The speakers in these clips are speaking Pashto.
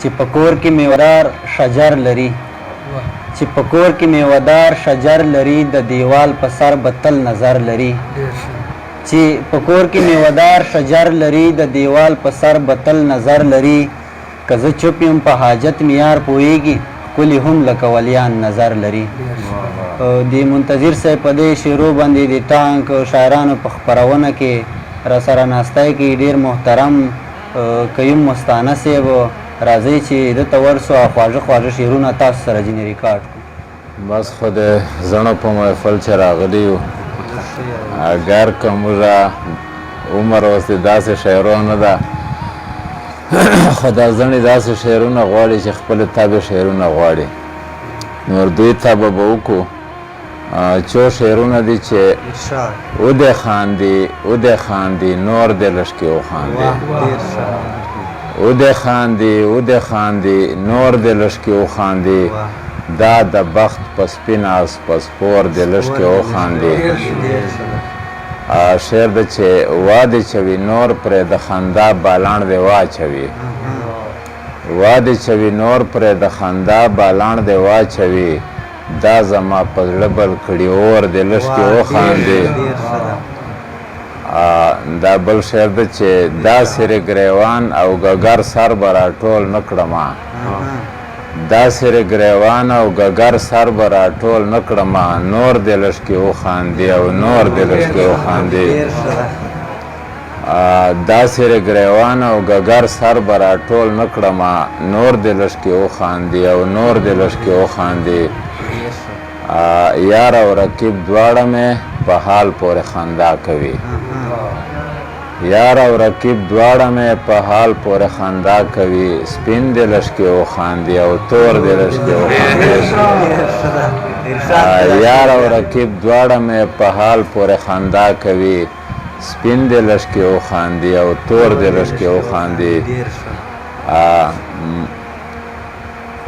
چې په کور کې میوهدار شجر لري چې په کور کې میوهدار شجر لري د دیوال په سر به تل نظر لري چې په کور کې میوهدار شجر لري د دیوال په سر به تل نظر لري که زه چوپ یم په حاجت مې یار پوهېږي ښکلي هم لکه ولیان نظر لري د منتظر صاحب په دې شعرو باندې د ټانک شاعرانو په خپرونه کې راسره ناستی کې ډېر محترم قیوم مستانه صاحب راځئ چې ده ته ورسو او خواږه خواږه شعرونه تاسو سره ځینې ریکارډ کړو بس خو د زڼو په محفل چې راغلي یو اگر که موږ عمر اوس د داسې شعرونه ده خو دا زڼې داسې شعرونه غواړي چې خپل طبع شعرونه غواړي نور دوی طبع به وکړو چو شعرونه دي چې ودې خاندي ودې خاندي نور دې لشکې وخاندي ودې خاندي ودې خاندي نور دې لشکې وخاندي دا د بخت په سپین اس په سپور دې لشکې وخاندي شعر ده چې واده چوي نور پرې د خندا بالاڼ دې واچوي واده چوي نور پرې د خندا بالاڼ دې واچوي دا زما په زړه بل کړي اور دې لشکې وخاندي دا بل شعر ده چې داسې ګریوان او ګګر سر به راټول نه کړمه داسې ګریوان او ګګر سر به راټول نه کړمه نور دې لشکې وخاندي او نور دې لشکې وخاندي داسې ګریوان او ګګر سر به راټول نه کړمه نور دې لشکې وخاندي او نور دې لشکې وخاندي یار او رقیب دواړه مې په حال پورې خندا کوي یار او رقیب دواړه مې په حال پورې خندا کوي سپین دې لشکې وخاندي او تور دې لشکې وخاندي یار او رقیب دواړه مې په حال پورې خندا کوي سپین دې لشکې وخاندي او تور دې لشکې وخاندي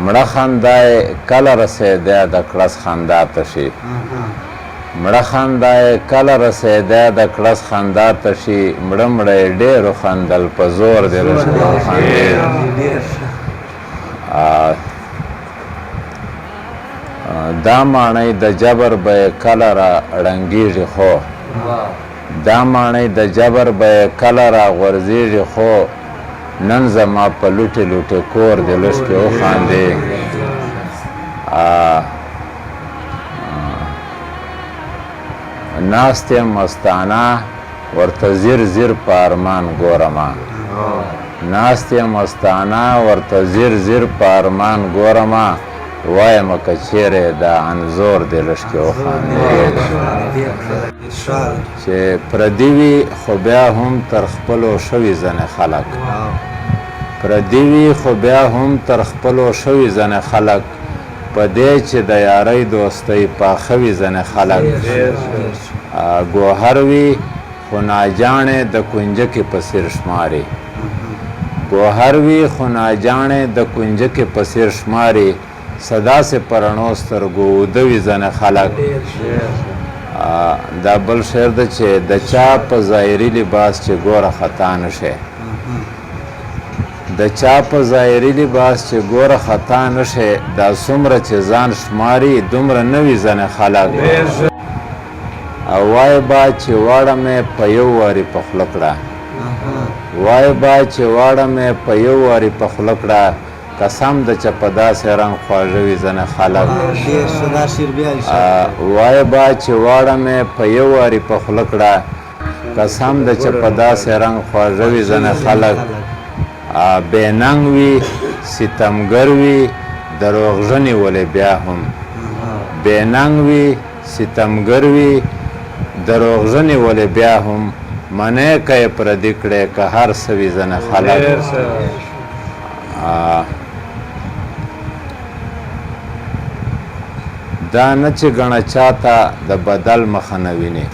مړه خندا یې کله رسېدی د کړس خندا ته شي مړه خندا یې کله رسېدی د کړس خندا ته شي مړه مړه یې ډېر وخندل په زور دې لشکې وخاندي دا ماڼۍ د جبر به یې کله را ړنګېږي خو دا ماڼۍ د جبر به یې کله را غورځېږي خو نن زما په لوټې لوټې کور دې لشکې وخاندي ناست یم مستانه ورته ځیر ځیر په ارمان ګورمه ناست یم مستانه ورته ځیر ځیر په ارمان ګورمه وایم که چیرې د انځور دې لشکې وخاندي چې پردي وي خو بیا هم تر خپلو شوي ځنې خلک پردي وي خو بیا هم تر خپلو شوي ځنې خلک په دې چې د یارۍ دوستۍ پاخه وي ځنې خلک ګوهر وي خو ناجاڼې د کنجکې په څېر شماري ګوهر وي خو ناجاڼې د کنجکې په څېر شماري صدا سے پرڼو سترګو اوده وي ځنې خلک دا بل شعر ده چې د چا په ظاهري لباس چې ګوره خطا نه شي د چا په ظاهري لباس چې ګوره خطا نه شي دا څومره چې ځان شماري دومره نه وي ځنې خلک او وای با چې واړه مې په یو وارې په خوله کړه وای با چې واړه مې په یو وارې په خوله کړه قسم د چې په داسې رنګ خواږه وي ځنې خلک وای با چې واړه مې په یو وارې په خوله کړه قسم د چې په داسې رنګ خواږه وي ځنې خلک بې ننګ وي ستمګر وي دروغژنې ولې بیا هم بې ننګ وي ستمګر وي دروغژنې ولې بیا هم منې که یې پردي کړې که هر څه وي ځنې خلک دا نه چې ګڼه چاته د بدل مخه نه ویني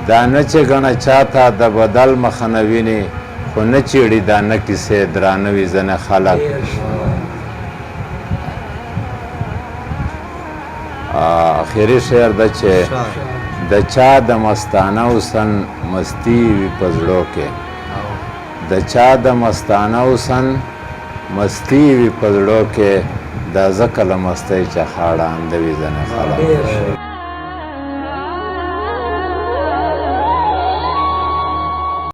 دا نه چې ګڼه چاته د بدل مخه نه ویني خو نه چیړي دا نه کیسې درانه وي ځنې خلک آخري شعر ده چې د چا د مستانه حسن مستی وي په زړو کې د چا د مستانه حسن مستی وي په زړه کې دا ځکه له مستۍ چې خاړه اندوي ځنې خلک